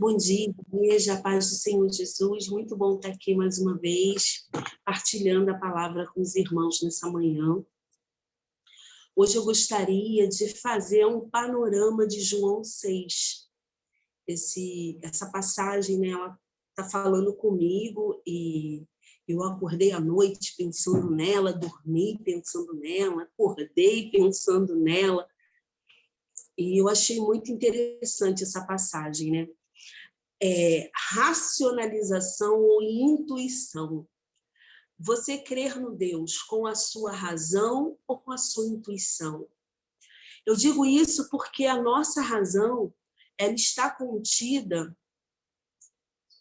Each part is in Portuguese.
Bom dia, igreja, a paz do Senhor Jesus. Muito bom estar aqui mais uma vez, partilhando a palavra com os irmãos nessa manhã. Hoje eu gostaria de fazer um panorama de João 6. Essa passagem, né, ela está falando comigo e eu acordei à noite pensando nela, dormi pensando nela, acordei pensando nela. E eu achei muito interessante essa passagem, né? Racionalização ou intuição. Você crer no Deus com a sua razão ou com a sua intuição? Eu digo isso porque a nossa razão, ela está contida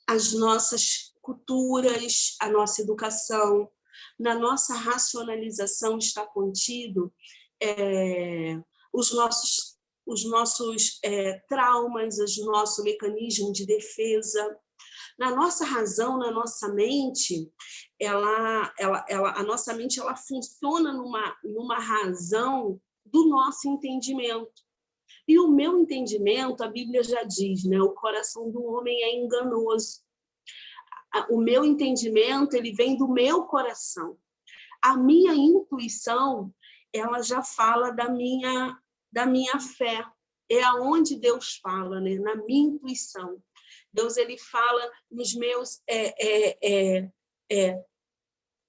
as nossas culturas, a nossa educação. Na nossa racionalização está contido os nossos traumas, o nosso mecanismo de defesa. Na nossa razão, na nossa mente, a nossa mente ela funciona numa razão do nosso entendimento. E o meu entendimento, a Bíblia já diz, né? O coração do homem é enganoso. O meu entendimento, ele vem do meu coração. A minha intuição, ela já fala da minha fé. É aonde Deus fala, né? Na minha intuição. Deus, ele fala nos meus...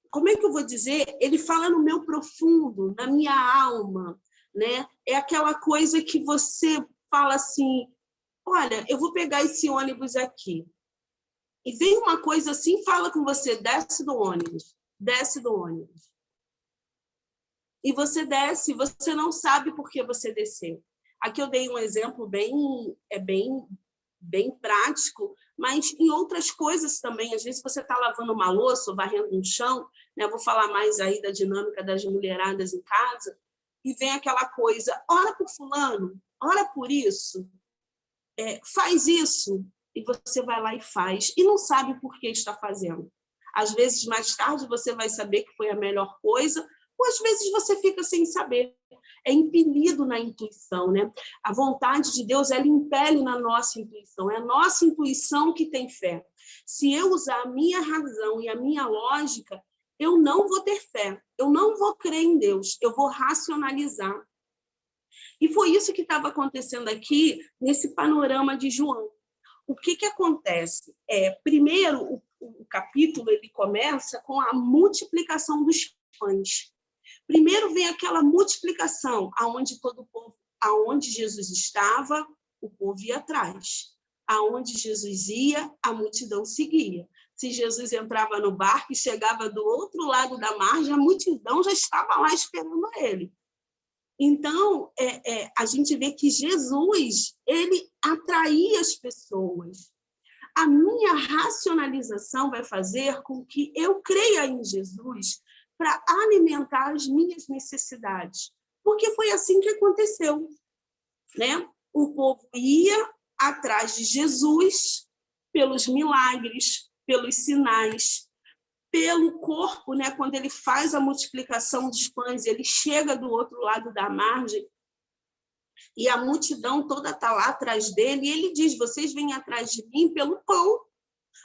como é que eu vou dizer? Ele fala no meu profundo, na minha alma, né? É aquela coisa que você fala assim, olha, eu vou pegar esse ônibus aqui. E vem uma coisa assim, fala com você, desce do ônibus. E você desce, você não sabe por que você desceu. Aqui eu dei um exemplo bem prático, mas em outras coisas também. Às vezes você está lavando uma louça ou varrendo um chão, né? Vou falar mais aí da dinâmica das mulheradas em casa, e vem aquela coisa, ora por fulano, ora por isso, faz isso, e você vai lá e faz, e não sabe por que está fazendo. Às vezes, mais tarde, você vai saber que foi a melhor coisa, ou às vezes você fica sem saber. É impelido na intuição, né? A vontade de Deus, ela impele na nossa intuição. É a nossa intuição que tem fé. Se eu usar a minha razão e a minha lógica, eu não vou ter fé. Eu não vou crer em Deus. Eu vou racionalizar. E foi isso que estava acontecendo aqui nesse panorama de João. O que acontece? Primeiro, o capítulo ele começa com a multiplicação dos pães. Primeiro vem aquela multiplicação, aonde Jesus estava, o povo ia atrás. Aonde Jesus ia, a multidão seguia. Se Jesus entrava no barco e chegava do outro lado da margem, a multidão já estava lá esperando ele. Então, a gente vê que Jesus, ele atraía as pessoas. A minha racionalização vai fazer com que eu creia em Jesus para alimentar as minhas necessidades. Porque foi assim que aconteceu, né? O povo ia atrás de Jesus pelos milagres, pelos sinais, pelo corpo, né? Quando ele faz a multiplicação dos pães, ele chega do outro lado da margem e a multidão toda está lá atrás dele, e ele diz, vocês vêm atrás de mim pelo pão,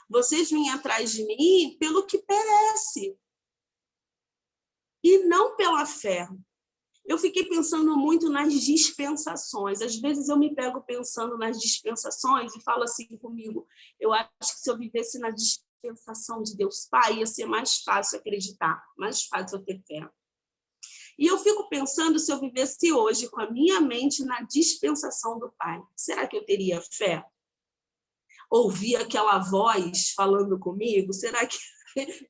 vocês vêm atrás de mim pelo que perece, e não pela fé. Eu fiquei pensando muito nas dispensações. Às vezes eu me pego pensando nas dispensações e falo assim comigo, eu acho que se eu vivesse na dispensação de Deus Pai, ia ser mais fácil acreditar, mais fácil eu ter fé. E eu fico pensando, se eu vivesse hoje com a minha mente na dispensação do Pai, será que eu teria fé? Ouvir aquela voz falando comigo? Será que...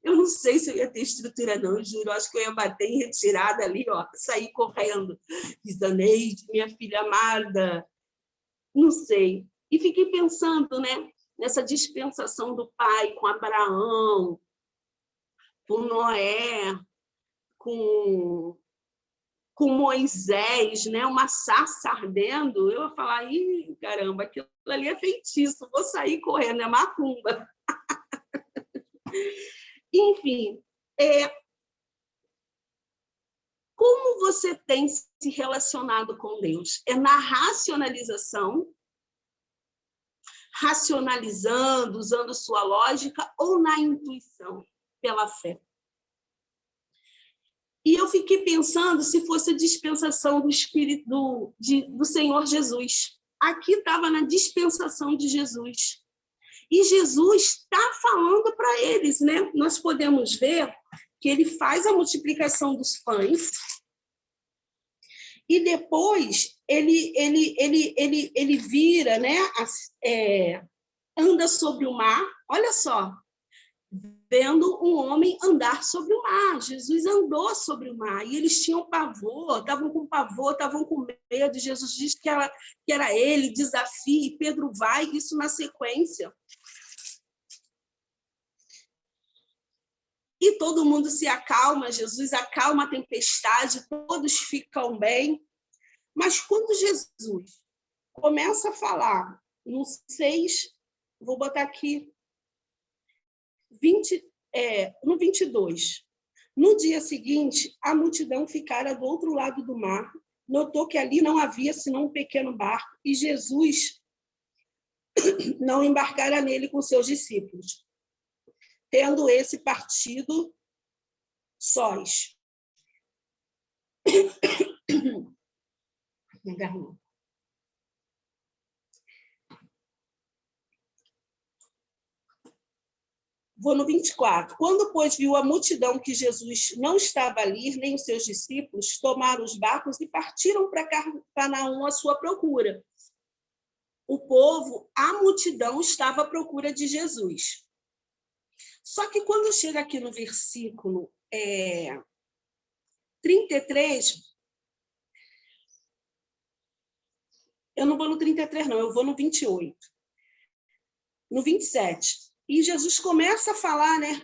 Eu não sei se eu ia ter estrutura, não, eu juro. Eu acho que eu ia bater em retirada ali, ó, sair correndo. Isaneide, minha filha amada. Não sei. E fiquei pensando, né, nessa dispensação do Pai com Abraão, com Noé, com Moisés, né? Uma sarça ardendo. Eu ia falar, ih, caramba, aquilo ali é feitiço, vou sair correndo, é macumba. Enfim, como você tem se relacionado com Deus? É na racionalização, racionalizando, usando sua lógica, ou na intuição, pela fé. E eu fiquei pensando se fosse a dispensação do Espírito do Senhor Jesus. Aqui estava na dispensação de Jesus. E Jesus está falando para eles, né? Nós podemos ver que ele faz a multiplicação dos pães e depois ele vira, né? Anda sobre o mar. Olha só, vendo um homem andar sobre o mar. Jesus andou sobre o mar e eles tinham pavor, estavam com medo. Jesus disse que era ele, desafia, e Pedro vai, isso na sequência. E todo mundo se acalma, Jesus acalma a tempestade, todos ficam bem. Mas quando Jesus começa a falar, no 6, vou botar aqui, no 22. No dia seguinte, a multidão ficara do outro lado do mar, notou que ali não havia senão um pequeno barco, e Jesus não embarcara nele com seus discípulos, tendo esse partido sós. Minha garganta. Vou no 24. Quando, pois, viu a multidão que Jesus não estava ali, nem os seus discípulos, tomaram os barcos e partiram para Cafarnaum à sua procura. O povo, a multidão, estava à procura de Jesus. Só que quando chega aqui no versículo 33, eu não vou no 33, não, eu vou no 28. No 27. E Jesus começa a falar, né?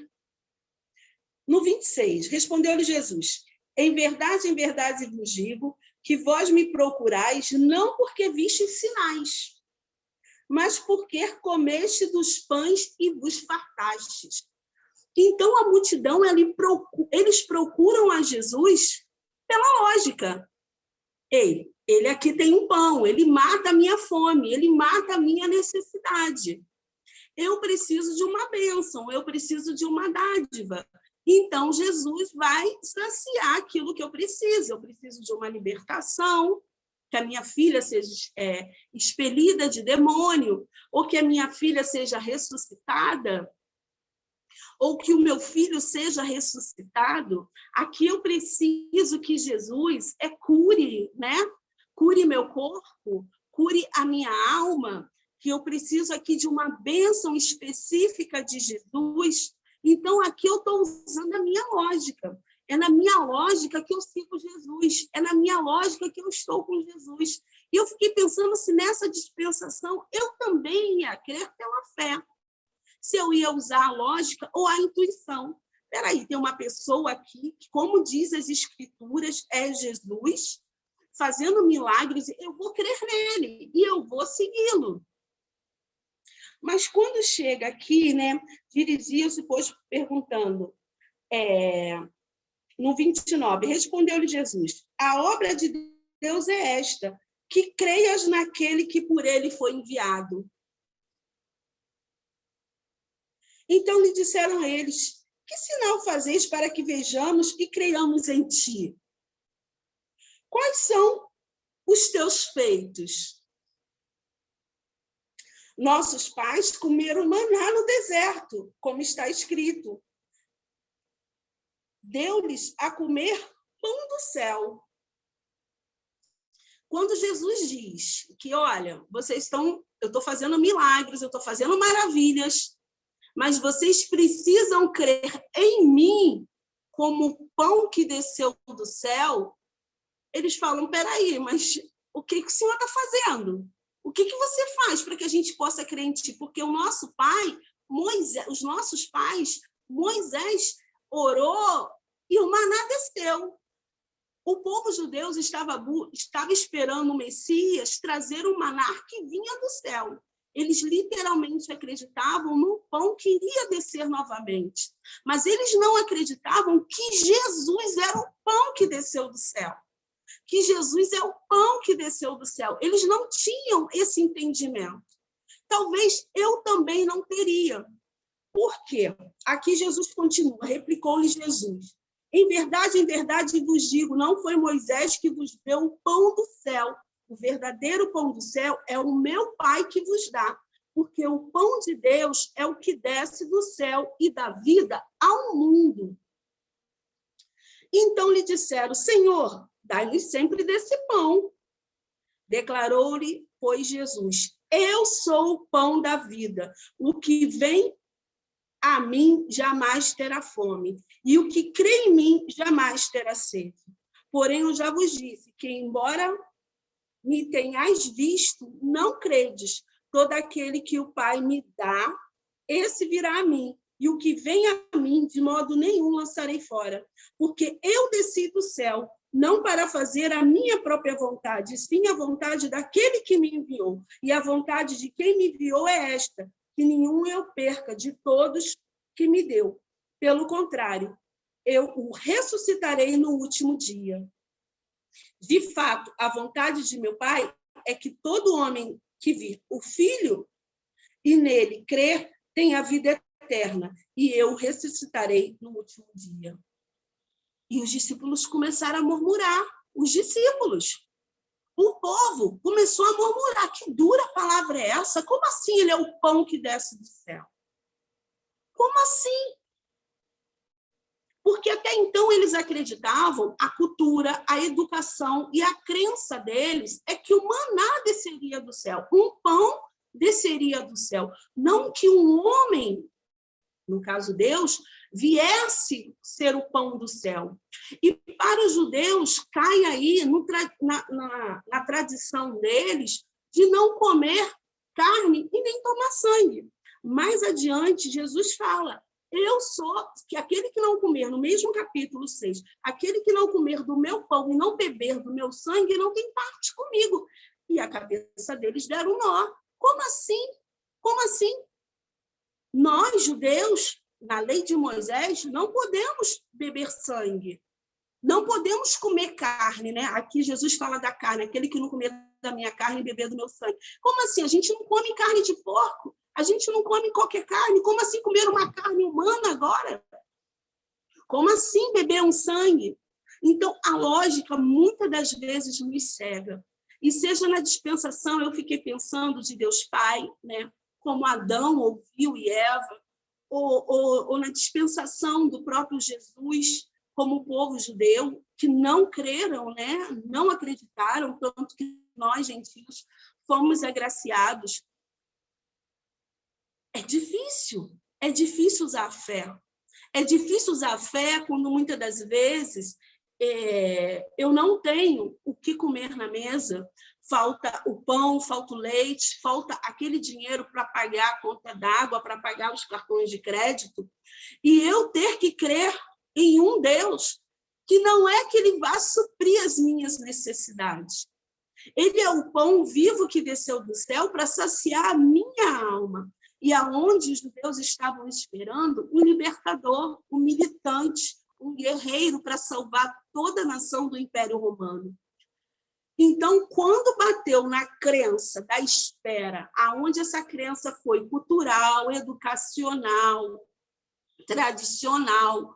No 26, respondeu-lhe Jesus: em verdade vos digo que vós me procurais não porque vistes sinais, mas porque comeste dos pães e vos fartastes. Então a multidão, eles procuram a Jesus pela lógica. Ei, ele aqui tem um pão, ele mata a minha fome, ele mata a minha necessidade. Eu preciso de uma bênção, eu preciso de uma dádiva. Então, Jesus vai saciar aquilo que eu preciso de uma libertação, que a minha filha seja expelida de demônio, ou que a minha filha seja ressuscitada, ou que o meu filho seja ressuscitado. Aqui eu preciso que Jesus cure, né? Cure meu corpo, cure a minha alma, que eu preciso aqui de uma bênção específica de Jesus. Então, aqui eu estou usando a minha lógica. É na minha lógica que eu sigo Jesus. É na minha lógica que eu estou com Jesus. E eu fiquei pensando se nessa dispensação eu também ia crer pela fé. Se eu ia usar a lógica ou a intuição. Espera aí, tem uma pessoa aqui que, como diz as Escrituras, é Jesus, fazendo milagres, eu vou crer nele e eu vou segui-lo. Mas quando chega aqui, né, dirigia-se, pois, perguntando, no 29, respondeu-lhe Jesus: a obra de Deus é esta, que creias naquele que por ele foi enviado. Então lhe disseram eles: que sinal fazeis para que vejamos e creiamos em ti? Quais são os teus feitos? Nossos pais comeram maná no deserto, como está escrito. Deu-lhes a comer pão do céu. Quando Jesus diz que, olha, eu estou fazendo milagres, eu estou fazendo maravilhas, mas vocês precisam crer em mim como pão que desceu do céu, eles falam, peraí, mas o que o senhor está fazendo? O que você faz para que a gente possa crer em ti? Porque o nosso pai, Moisés, os nossos pais, Moisés orou e o maná desceu. O povo judeu estava esperando o Messias trazer o maná que vinha do céu. Eles literalmente acreditavam no pão que iria descer novamente. Mas eles não acreditavam que Jesus era o pão que desceu do céu. Que Jesus é o pão que desceu do céu. Eles não tinham esse entendimento. talvez eu também não teria. Por quê? Aqui Jesus continua, replicou-lhe Jesus. Em verdade vos digo, não foi Moisés que vos deu o pão do céu. O verdadeiro pão do céu é o meu Pai que vos dá, porque o pão de Deus é o que desce do céu e dá vida ao mundo. Então lhe disseram, Senhor, dai-lhe sempre desse pão. Declarou-lhe, pois, Jesus, eu sou o pão da vida. O que vem a mim jamais terá fome, e o que crê em mim jamais terá sede. Porém, eu já vos disse que, embora me tenhais visto, não credes. Todo aquele que o Pai me dá, esse virá a mim, e o que vem a mim, de modo nenhum lançarei fora. Porque eu desci do céu, não para fazer a minha própria vontade, sim a vontade daquele que me enviou. E a vontade de quem me enviou é esta, que nenhum eu perca de todos que me deu. Pelo contrário, eu o ressuscitarei no último dia. De fato, a vontade de meu Pai é que todo homem que vir o Filho e nele crer tenha a vida eterna, e eu o ressuscitarei no último dia. E os discípulos começaram a murmurar. Os discípulos. O povo começou a murmurar. Que dura palavra é essa? Como assim ele é o pão que desce do céu? Como assim? Porque até então eles acreditavam, a cultura, a educação e a crença deles é que o maná desceria do céu, um pão desceria do céu. Não que um homem, no caso Deus, viesse ser o pão do céu. E para os judeus, cai aí na tradição deles de não comer carne e nem tomar sangue. Mais adiante, Jesus fala, eu sou, que aquele que não comer, no mesmo capítulo 6, aquele que não comer do meu pão e não beber do meu sangue, não tem parte comigo. E a cabeça deles deram um nó. Como assim? Como assim? Nós, judeus, na lei de Moisés, não podemos beber sangue. Não podemos comer carne, né? Aqui Jesus fala da carne, aquele que não comer da minha carne e beber do meu sangue. Como assim? A gente não come carne de porco? A gente não come qualquer carne? Como assim comer uma carne humana agora? Como assim beber um sangue? Então, a lógica, muitas das vezes, nos cega. E seja na dispensação, eu fiquei pensando de Deus Pai, né? Como Adão ouviu e Eva, ou na dispensação do próprio Jesus, como o povo judeu, que não creram, né? Não acreditaram, tanto que nós, gentios, fomos agraciados. É difícil usar a fé. É difícil usar a fé quando, muitas das vezes, eu não tenho o que comer na mesa, falta o pão, falta o leite, falta aquele dinheiro para pagar a conta d'água, para pagar os cartões de crédito, e eu ter que crer em um Deus que não é que ele vá suprir as minhas necessidades. Ele é o pão vivo que desceu do céu para saciar a minha alma. E aonde os judeus estavam esperando um libertador, um militante, um guerreiro para salvar toda a nação do Império Romano. Então, quando bateu na crença da espera, aonde essa crença foi cultural, educacional, tradicional,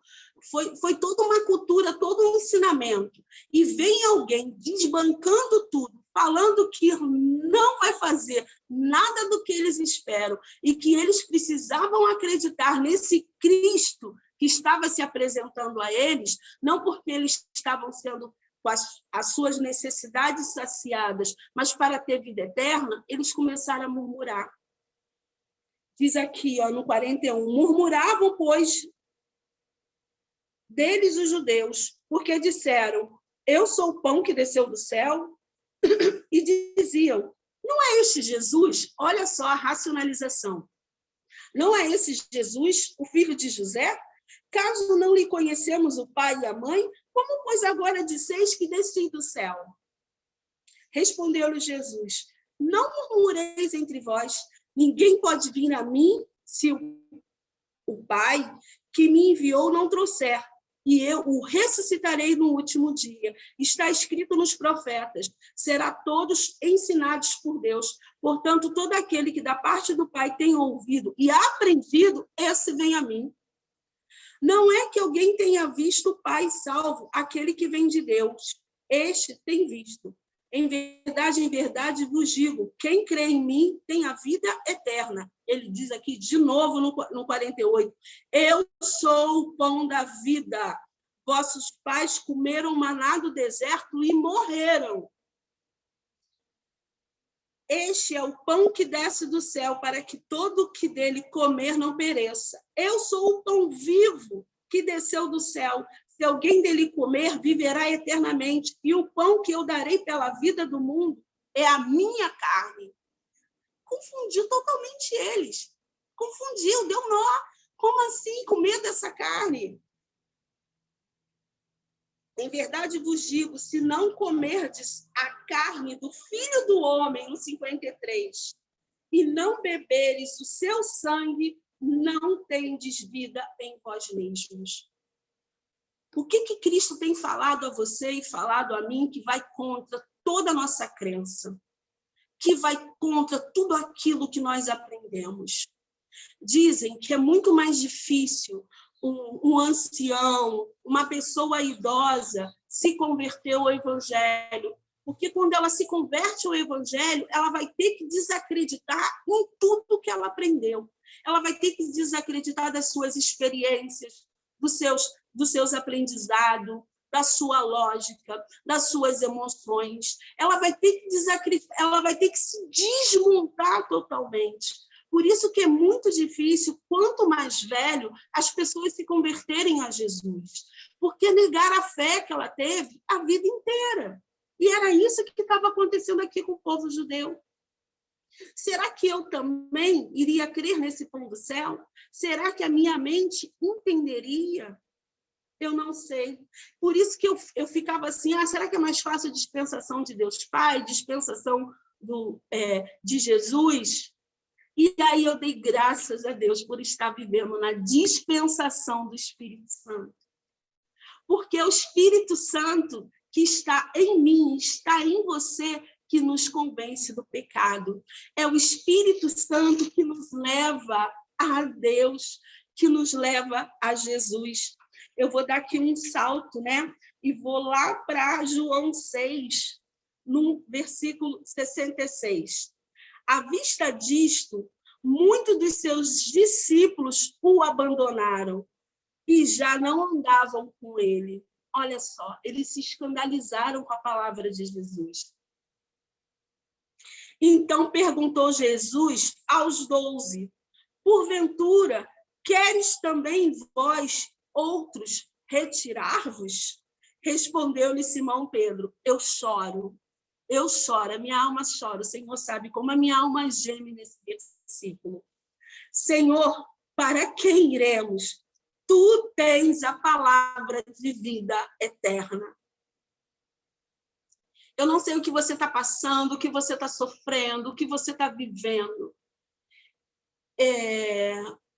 foi toda uma cultura, todo um ensinamento, e vem alguém desbancando tudo, falando que não vai fazer nada do que eles esperam, e que eles precisavam acreditar nesse Cristo que estava se apresentando a eles, não porque eles estavam sendo com as suas necessidades saciadas, mas para ter vida eterna, eles começaram a murmurar. Diz aqui, no 41, murmuravam, pois, deles os judeus, porque disseram, eu sou o pão que desceu do céu, e diziam, não é este Jesus? Olha só a racionalização. Não é esse Jesus, o filho de José? Caso não lhe conhecemos o pai e a mãe, como, pois, agora disseis que desci do céu? Respondeu-lhe Jesus, não murmureis entre vós, ninguém pode vir a mim se o Pai que me enviou não trouxer, e eu o ressuscitarei no último dia. Está escrito nos profetas, será todos ensinados por Deus. Portanto, todo aquele que da parte do Pai tem ouvido e aprendido, esse vem a mim. Não é que alguém tenha visto o Pai salvo, aquele que vem de Deus. Este tem visto. Em verdade vos digo, quem crê em mim tem a vida eterna. Ele diz aqui de novo no 48, eu sou o pão da vida. Vossos pais comeram maná do deserto e morreram. Este é o pão que desce do céu, para que todo o que dele comer não pereça. Eu sou o pão vivo que desceu do céu. Se alguém dele comer, viverá eternamente. E o pão que eu darei pela vida do mundo é a minha carne. Confundiu totalmente eles. Confundiu, deu nó. Como assim comer dessa carne? Em verdade vos digo, se não comerdes a carne do Filho do Homem, no 53, e não beberes o seu sangue, não tendes vida em vós mesmos. O que Cristo tem falado a você e falado a mim que vai contra toda a nossa crença, que vai contra tudo aquilo que nós aprendemos? Dizem que é muito mais difícil um ancião, uma pessoa idosa se converter ao evangelho, porque quando ela se converte ao evangelho, ela vai ter que desacreditar em tudo que ela aprendeu. Ela vai ter que desacreditar das suas experiências, dos seus aprendizados, da sua lógica, das suas emoções. Ela vai ter que desacreditar, ela vai ter que se desmontar totalmente. Por isso que é muito difícil, quanto mais velho, as pessoas se converterem a Jesus. Porque negar a fé que ela teve a vida inteira. E era isso que estava acontecendo aqui com o povo judeu. Será que eu também iria crer nesse pão do céu? Será que a minha mente entenderia? Eu não sei. Por isso que eu ficava assim, será que é mais fácil a dispensação de Deus Pai, dispensação de Jesus? E aí eu dei graças a Deus por estar vivendo na dispensação do Espírito Santo. Porque é o Espírito Santo que está em mim, está em você, que nos convence do pecado. É o Espírito Santo que nos leva a Deus, que nos leva a Jesus. Eu vou dar aqui um salto, né? E vou lá para João 6, no versículo 66. À vista disto, muitos dos seus discípulos o abandonaram e já não andavam com ele. Olha só, eles se escandalizaram com a palavra de Jesus. Então perguntou Jesus aos 12, porventura, queres também vós, outros, retirar-vos? Respondeu-lhe Simão Pedro, eu choro, a minha alma chora. O Senhor sabe como a minha alma geme nesse versículo. Senhor, para quem iremos? Tu tens a palavra de vida eterna. Eu não sei o que você está passando, o que você está sofrendo, o que você está vivendo.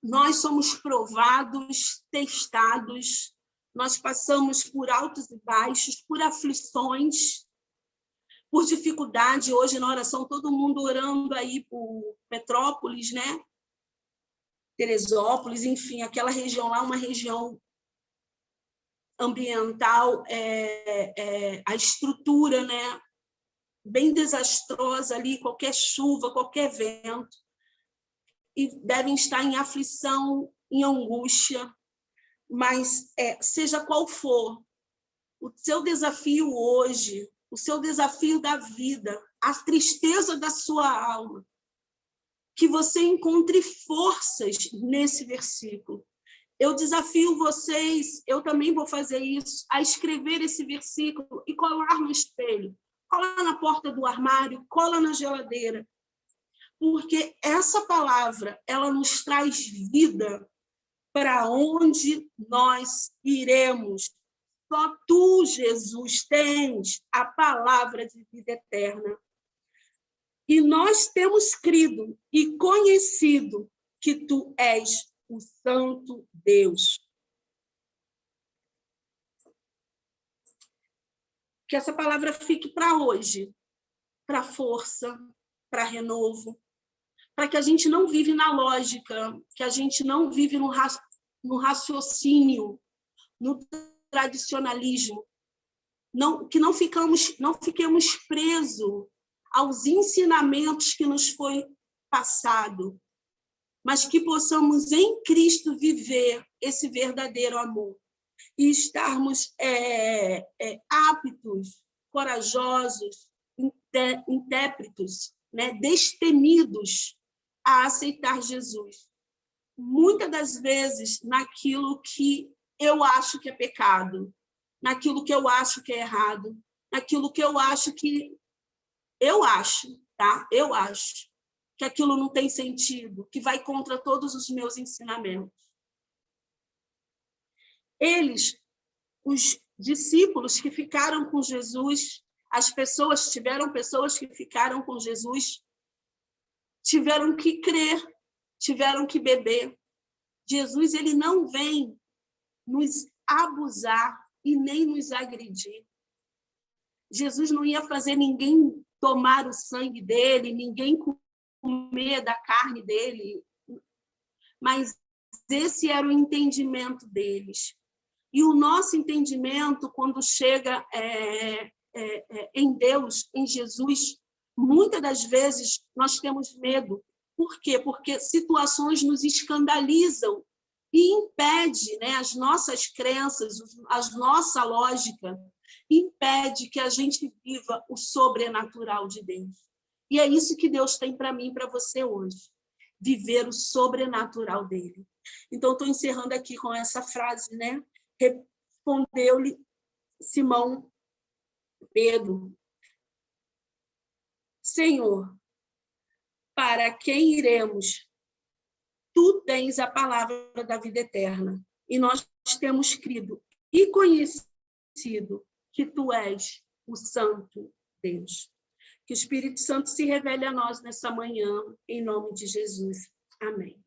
Nós somos provados, testados, nós passamos por altos e baixos, por aflições, por dificuldade. Hoje, na oração, todo mundo orando aí por Petrópolis, né? Teresópolis, enfim, aquela região lá, uma região ambiental, a estrutura, né? Bem desastrosa ali, qualquer chuva, qualquer vento, e devem estar em aflição, em angústia, mas seja qual for o seu desafio hoje, o seu desafio da vida, a tristeza da sua alma, que você encontre forças nesse versículo. Eu desafio vocês, eu também vou fazer isso, a escrever esse versículo e colar no espelho, colar na porta do armário, cola na geladeira, porque essa palavra, ela nos traz vida para onde nós iremos. Só tu, Jesus, tens a palavra de vida eterna. E nós temos crido e conhecido que tu és o Santo Deus. que essa palavra fique para hoje, para força, para renovo, para que a gente não vive na lógica, que a gente não vive no raciocínio, no tradicionalismo, que não fiquemos presos aos ensinamentos que nos foi passado, mas que possamos em Cristo viver esse verdadeiro amor e estarmos aptos, corajosos, intérpretos, né, destemidos a aceitar Jesus. Muitas das vezes naquilo que eu acho que é pecado, naquilo que eu acho que é errado, naquilo que eu acho que aquilo não tem sentido, que vai contra todos os meus ensinamentos. Os discípulos que ficaram com Jesus, tiveram pessoas que ficaram com Jesus, tiveram que crer, tiveram que beber. Jesus, ele não vem nos abusar e nem nos agredir. Jesus não ia fazer ninguém tomar o sangue dele, ninguém comer da carne dele, mas esse era o entendimento deles. E o nosso entendimento, quando chega em Deus, em Jesus, muitas das vezes nós temos medo. Por quê? Porque situações nos escandalizam e impede, né, as nossas crenças, a nossa lógica, impede que a gente viva o sobrenatural de Deus. E é isso que Deus tem para mim e para você hoje, viver o sobrenatural dele. Então, estou encerrando aqui com essa frase, né? Respondeu-lhe Simão Pedro: Senhor, para quem iremos? Tu tens a palavra da vida eterna, e nós temos crido e conhecido que tu és o Santo Deus. Que o Espírito Santo se revele a nós nessa manhã, em nome de Jesus. Amém.